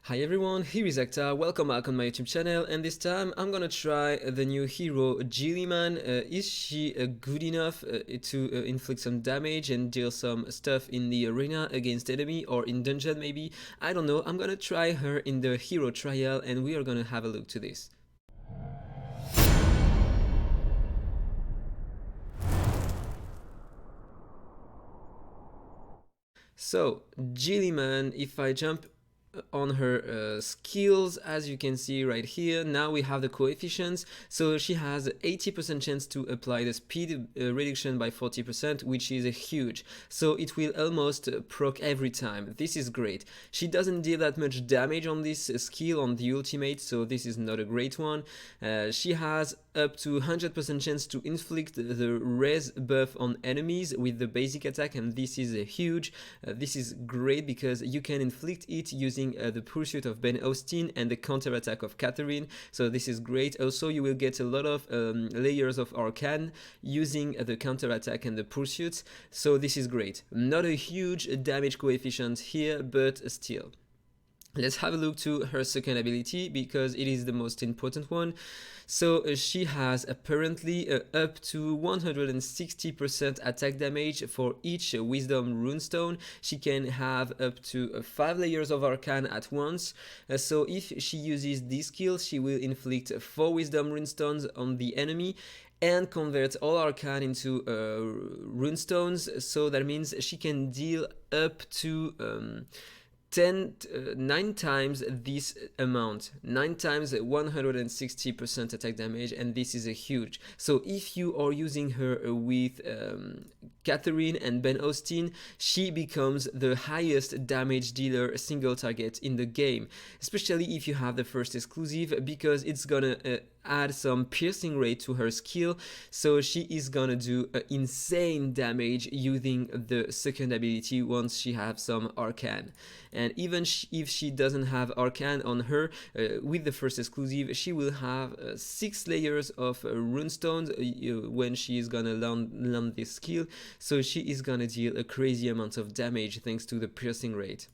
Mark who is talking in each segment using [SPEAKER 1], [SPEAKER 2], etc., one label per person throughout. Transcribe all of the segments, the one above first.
[SPEAKER 1] Hi everyone, here is Akhtar, welcome back on my YouTube channel, and this time I'm gonna try the new hero Geeliman. Is she good enough to inflict some damage and deal some stuff in the arena against enemy or in dungeon maybe? I don't know, I'm gonna try her in the hero trial and we are gonna have a look to this. So, Geeliman, if I jump on her skills, as you can see right here, now we have the coefficients. So she has 80% chance to apply the speed reduction by 40%, which is huge. So it will almost proc every time. This is great. She doesn't deal that much damage on this skill on the ultimate, so this is not a great one. She has up to 100% chance to inflict the res buff on enemies with the basic attack, and this is huge. This is great because you can inflict it using the pursuit of Ben Austin and the counter attack of Catherine, so this is great. Also, you will get a lot of layers of arcane using the counter attack and the pursuit, so this is great. Not a huge damage coefficient here, but still. Let's have a look to her second ability because it is the most important one. So she has apparently up to 160% attack damage for each wisdom runestone. She can have up to 5 layers of arcane at once. So if she uses this skill, she will inflict 4 wisdom runestones on the enemy and convert all arcane into runestones. So that means she can deal up to 9 times this amount, 9 times 160% attack damage, and this is a huge. So if you are using her with Catherine and Ben Austin, she becomes the highest damage dealer single target in the game, especially if you have the first exclusive, because it's gonna add some piercing rate to her skill, so she is gonna do insane damage using the second ability once she has some arcane. And even if she doesn't have arcane on her, with the first exclusive she will have 6 layers of runestones when she is gonna learn this skill, so she is gonna deal a crazy amount of damage thanks to the piercing rate.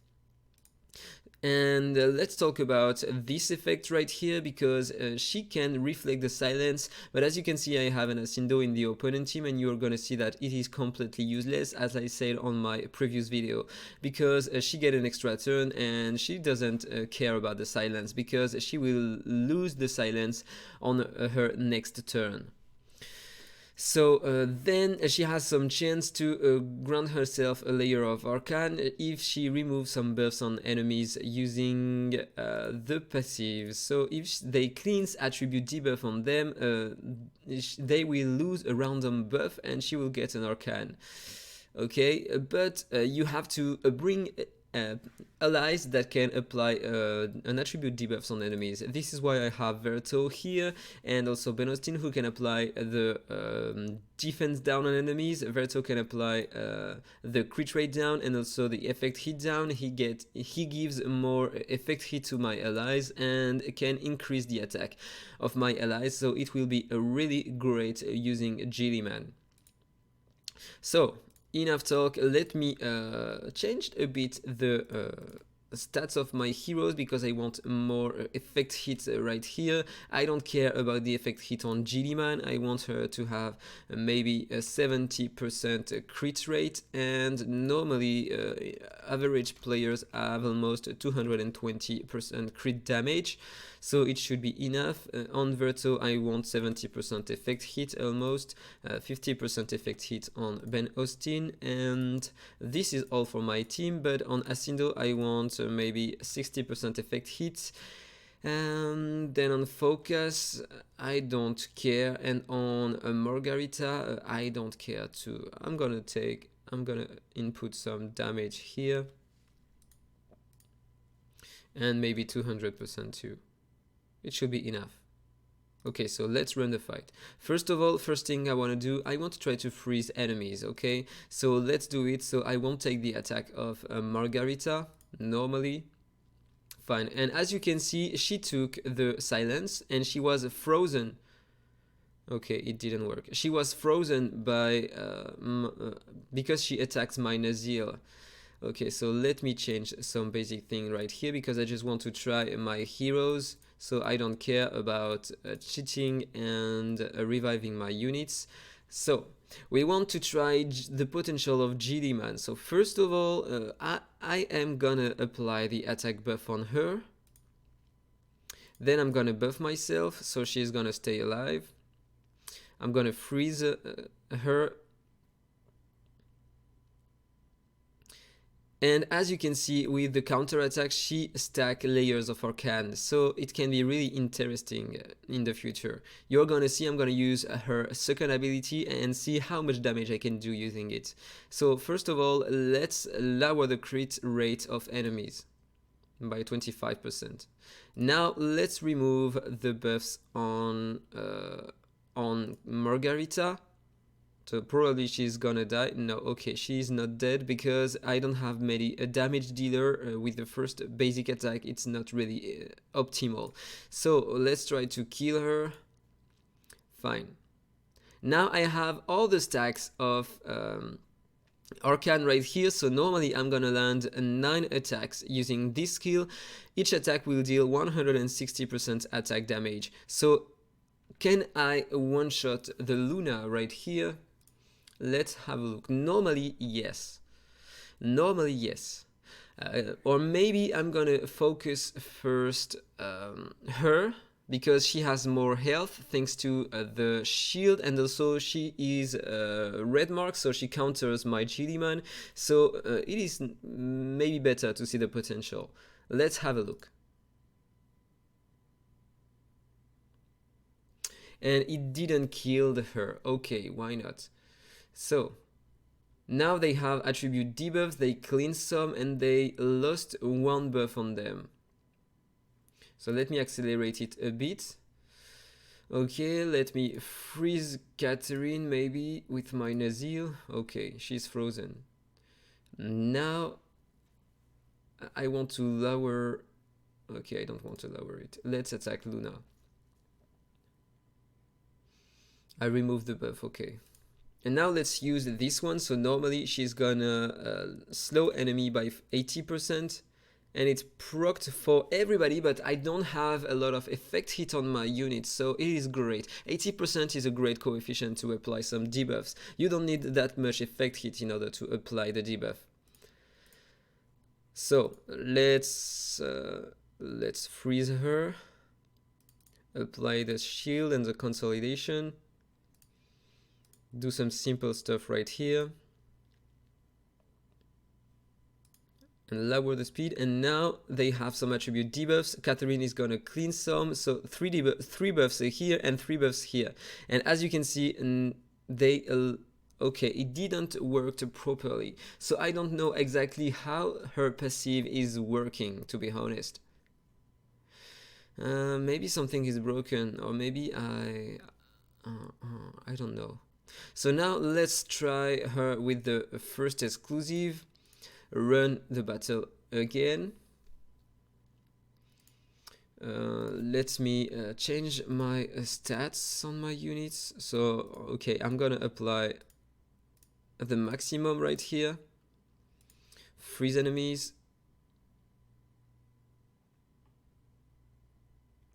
[SPEAKER 1] And let's talk about this effect right here, because she can reflect the silence, but as you can see I have an Asindo in the opponent team, and you're gonna see that it is completely useless, as I said on my previous video, because she get an extra turn and she doesn't care about the silence, because she will lose the silence on her next turn. So then she has some chance to grant herself a layer of arcane if she removes some buffs on enemies using the passive. So if they cleanse attribute debuff on them, they will lose a random buff and she will get an arcane. Okay, but you have to bring allies that can apply an attribute debuffs on enemies. This is why I have Verto here, and also Ben Austin, who can apply the defense down on enemies. Verto can apply the crit rate down and also the effect hit down. He gives more effect hit to my allies and can increase the attack of my allies, so it will be a really great using Geeliman. So enough talk, let me change a bit the stats of my heroes, because I want more effect hit right here. I don't care about the effect hit on Geeliman. I want her to have maybe a 70% crit rate, and normally average players have almost 220% crit damage, so it should be enough. On Verto I want 70% effect hit, almost 50% effect hit on Ben Austin, and this is all for my team. But on Asindo I want maybe 60% effect hit. And then on Focus I don't care, and on Margarita I don't care too. I'm gonna input some damage here, and maybe 200% too. It should be enough. Okay, so let's run the fight. First of all, first thing I want to do, I want to try to freeze enemies, okay? So let's do it. So I won't take the attack of Margarita, normally. Fine, and as you can see, she took the silence and she was frozen. Okay, it didn't work. She was frozen by because she attacked my Nazir. Okay, so let me change some basic thing right here because I just want to try my heroes. So I don't care about cheating and reviving my units. So we want to try the potential of Geeliman. So first of all, I am gonna apply the attack buff on her. Then I'm gonna buff myself, so she's gonna stay alive. I'm gonna freeze her. And as you can see with the counter attack, she stacks layers of Arcane, so it can be really interesting in the future. You're gonna see I'm gonna use her second ability and see how much damage I can do using it. So first of all, let's lower the crit rate of enemies by 25%. Now let's remove the buffs on Margarita. So probably she's gonna die. No, okay, she's not dead because I don't have many a damage dealer with the first basic attack. It's not really optimal. So let's try to kill her. Fine. Now I have all the stacks of Arcane right here, so normally I'm gonna land 9 attacks using this skill. Each attack will deal 160% attack damage. So can I one-shot the Luna right here? Let's have a look. Normally, yes. Normally, yes. Or maybe I'm gonna focus first her because she has more health thanks to the shield, and also she is red mark, so she counters my Geeliman. So it is maybe better to see the potential. Let's have a look. And it didn't kill her. Okay, why not? So now they have attribute debuffs, they clean some, and they lost one buff on them. So let me accelerate it a bit. Okay, let me freeze Catherine maybe with my Nazil. Okay, she's frozen. Now I want to lower. Okay, I don't want to lower it. Let's attack Luna. I remove the buff, okay. And now let's use this one. So normally she's gonna slow enemy by 80%, and it's procced for everybody, but I don't have a lot of effect hit on my units, so it is great. 80% is a great coefficient to apply some debuffs. You don't need that much effect hit in order to apply the debuff. So let's freeze her, apply the shield and the consolidation. Do some simple stuff right here and lower the speed, and now they have some attribute debuffs. Catherine is gonna clean some, so three buffs here and 3 buffs here. And as you can see, they okay, it didn't work properly, so I don't know exactly how her passive is working, to be honest. Maybe something is broken, or maybe I don't know. So now let's try her with the first exclusive. Run the battle again. Let me change my stats on my units. So okay, I'm gonna apply the maximum right here. Freeze enemies.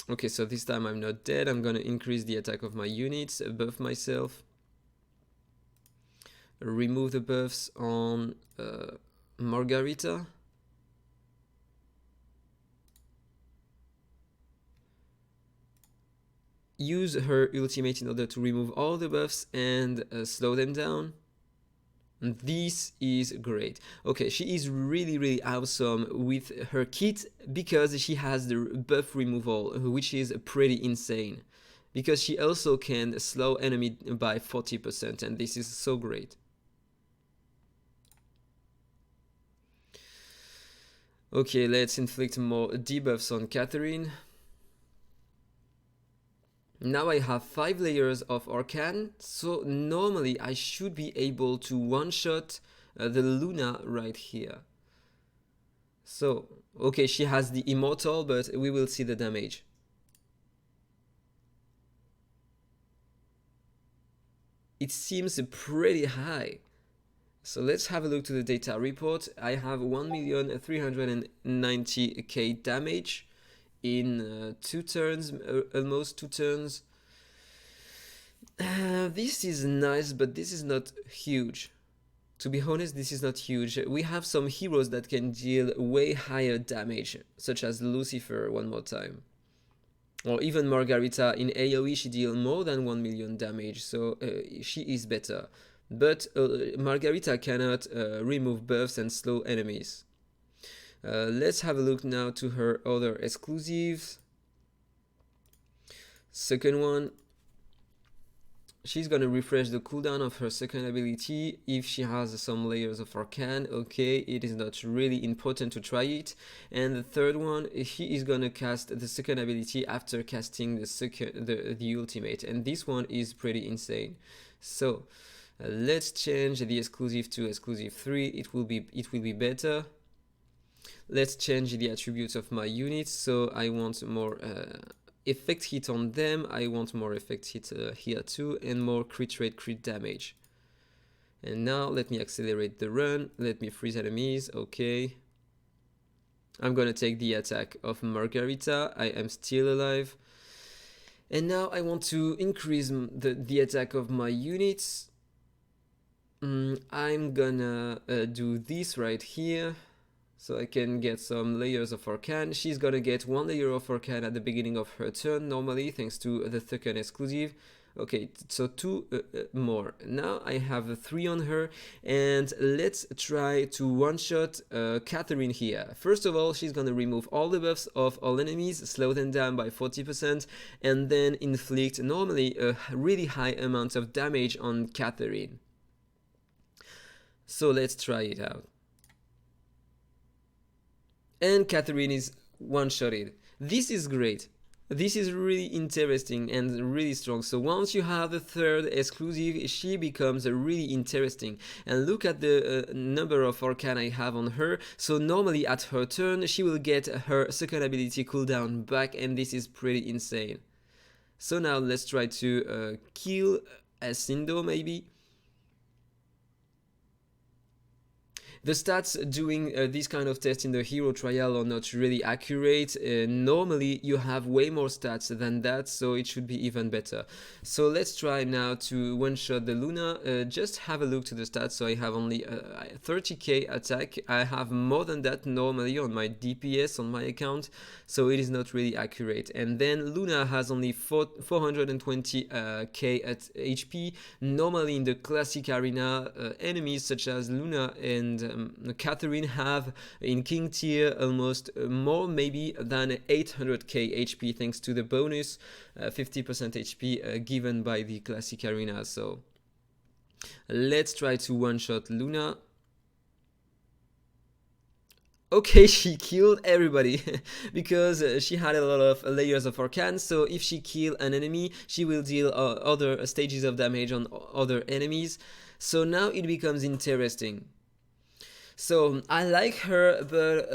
[SPEAKER 1] Okay, so this time I'm not dead. I'm gonna increase the attack of my units, buff myself. Remove the buffs on Margarita. Use her ultimate in order to remove all the buffs and slow them down. And this is great. Okay, she is really awesome with her kit because she has the buff removal, which is pretty insane. Because she also can slow enemy by 40%, and this is so great. Okay, let's inflict more debuffs on Catherine. Now I have 5 layers of Arcane, so normally I should be able to one-shot the Luna right here. So, okay, she has the Immortal, but we will see the damage. It seems pretty high. So let's have a look to the data report. I have 1,390,000 damage in 2 turns, almost 2 turns. This is nice, but this is not huge. To be honest, this is not huge. We have some heroes that can deal way higher damage, such as Lucifer one more time. Or even Margarita. In AoE she deals more than 1 million damage, so she is better. But Margarita cannot remove buffs and slow enemies. Let's have a look now to her other exclusives. Second one, she's gonna refresh the cooldown of her second ability if she has some layers of Arcane. Okay, it is not really important to try it. And the third one, she is gonna cast the second ability after casting the ultimate, and this one is pretty insane. So let's change the exclusive to exclusive 3. It will be better. Let's change the attributes of my units. So I want more effect hit on them, I want more effect hit here too, and more crit rate, crit damage. And now let me accelerate the run, let me freeze enemies. Okay, I'm gonna take the attack of Margarita. I am still alive. And now I want to increase the attack of my units. I'm gonna do this right here, so I can get some layers of Arcane. She's gonna get 1 layer of Arcane at the beginning of her turn normally, thanks to the second exclusive. Okay, so 2 more. Now I have 3 on her, and let's try to one-shot Catherine here. First of all, she's gonna remove all the buffs of all enemies, slow them down by 40%, and then inflict normally a really high amount of damage on Catherine. So let's try it out. And Catherine is one-shotted. This is great. This is really interesting and really strong. So once you have the third exclusive, she becomes really interesting. And look at the number of Arcane I have on her. So normally at her turn, she will get her second ability cooldown back, and this is pretty insane. So now let's try to kill Asindo maybe. The stats doing this kind of test in the hero trial are not really accurate. Normally you have way more stats than that, so it should be even better. So let's try now to one-shot the Luna. Just have a look to the stats. So I have only 30k attack. I have more than that normally on my DPS on my account, so it is not really accurate. And then Luna has only 420k at HP. Normally in the classic arena, enemies such as Luna and Catherine have in King tier almost more maybe than 800k HP thanks to the bonus 50% HP given by the classic arena. So let's try to one-shot Luna. Okay, she killed everybody because she had a lot of layers of Arcane, so if she kills an enemy, she will deal other stages of damage on other enemies. So now it becomes interesting. So I like her, but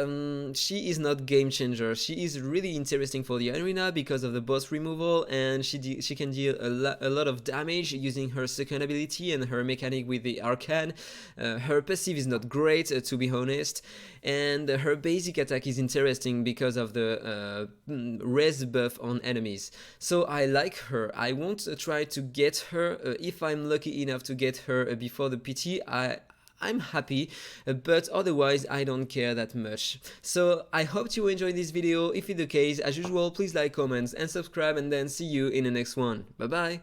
[SPEAKER 1] she is not game changer. She is really interesting for the arena because of the boss removal, and she can deal a lot of damage using her second ability and her mechanic with the Arcane. Her passive is not great, to be honest, and her basic attack is interesting because of the res buff on enemies. So I like her. I want to try to get her. If I'm lucky enough to get her before the PT, I'm happy, but otherwise I don't care that much. So I hope you enjoyed this video. If it's the case, as usual, please like, comment and subscribe, and then see you in the next one. Bye bye.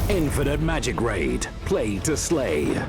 [SPEAKER 2] Infinite Magicraid. Play to slay.